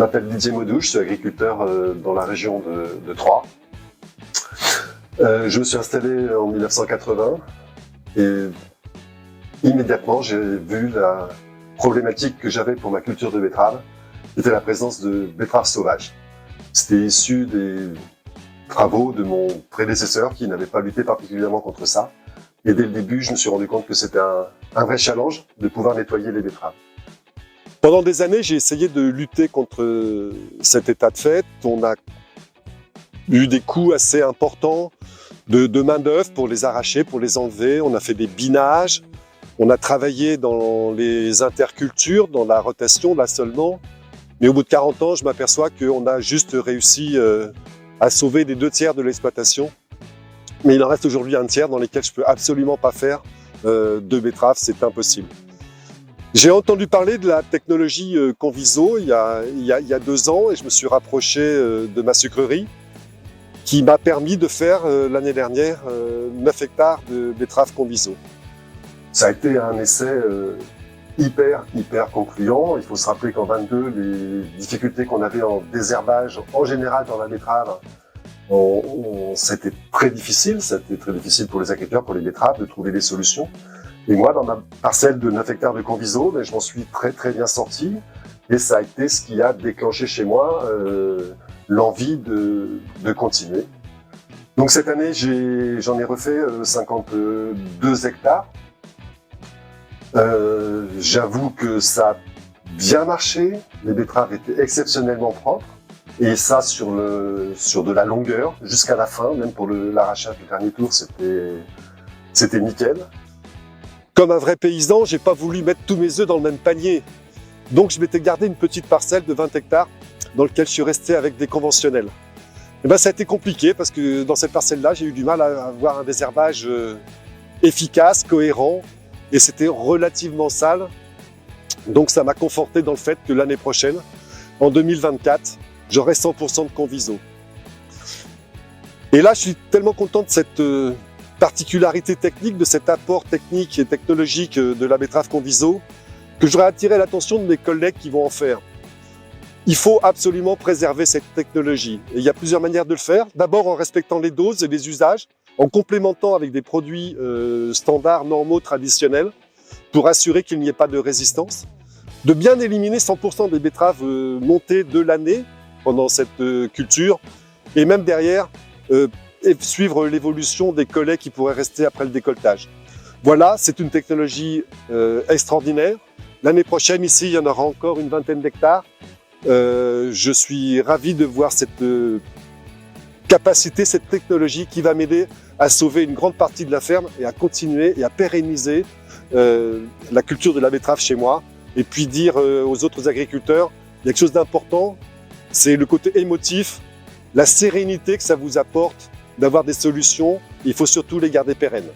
m'appelle Didier Modouche, je suis agriculteur dans la région de Troyes. Je me suis installé en 1980 et immédiatement j'ai vu la problématique que j'avais pour ma culture de betterave, qui était la présence de betteraves sauvages. C'était issu des travaux de mon prédécesseur qui n'avait pas lutté particulièrement contre ça. Et dès le début, je me suis rendu compte que c'était un vrai challenge de pouvoir nettoyer les betteraves. Pendant des années, j'ai essayé de lutter contre cet état de fait. On a eu des coûts assez importants de main-d'œuvre pour les arracher, pour les enlever. On a fait des binages. On a travaillé dans les intercultures, dans la rotation, l'assolement. Mais au bout de 40 ans, je m'aperçois qu'on a juste réussi à sauver les 2 tiers de l'exploitation. Mais il en reste aujourd'hui 1 tiers dans lesquels je ne peux absolument pas faire de betteraves, c'est impossible. J'ai entendu parler de la technologie Conviso il y a 2 ans et je me suis rapproché de ma sucrerie qui m'a permis de faire l'année dernière 9 hectares de betteraves Conviso. Ça a été un essai hyper concluant. Il faut se rappeler qu'en 22, les difficultés qu'on avait en désherbage en général dans la betterave, c'était très difficile pour les agriculteurs, pour les betteraves, de trouver des solutions. Et moi, dans ma parcelle de 9 hectares de Conviso, je m'en suis très bien sorti. Et ça a été ce qui a déclenché chez moi l'envie de continuer. Donc cette année, j'en ai refait 52 hectares. J'avoue que ça a bien marché. Les betteraves étaient exceptionnellement propres. Et ça sur de la longueur, jusqu'à la fin, même pour l'arrachage du dernier tour, c'était nickel. Comme un vrai paysan, j'ai pas voulu mettre tous mes œufs dans le même panier. Donc je m'étais gardé une petite parcelle de 20 hectares dans laquelle je suis resté avec des conventionnels. Et ça a été compliqué parce que dans cette parcelle-là, j'ai eu du mal à avoir un désherbage efficace, cohérent, et c'était relativement sale. Donc ça m'a conforté dans le fait que l'année prochaine, en 2024, j'aurai 100% de Conviso. Et là, je suis tellement content de cette particularité technique, de cet apport technique et technologique de la betterave Conviso, que je voudrais attirer l'attention de mes collègues qui vont en faire. Il faut absolument préserver cette technologie. Et il y a plusieurs manières de le faire. D'abord en respectant les doses et les usages, en complémentant avec des produits standards, normaux, traditionnels, pour assurer qu'il n'y ait pas de résistance. De bien éliminer 100% des betteraves montées de l'année pendant cette culture, et même derrière, et suivre l'évolution des collets qui pourraient rester après le décolletage. Voilà, c'est une technologie extraordinaire. L'année prochaine, ici, il y en aura encore une 20aine d'hectares. Je suis ravi de voir cette capacité, cette technologie qui va m'aider à sauver une grande partie de la ferme et à continuer et à pérenniser la culture de la betterave chez moi. Et puis dire aux autres agriculteurs, il y a quelque chose d'important, c'est le côté émotif, la sérénité que ça vous apporte d'avoir des solutions. Il faut surtout les garder pérennes.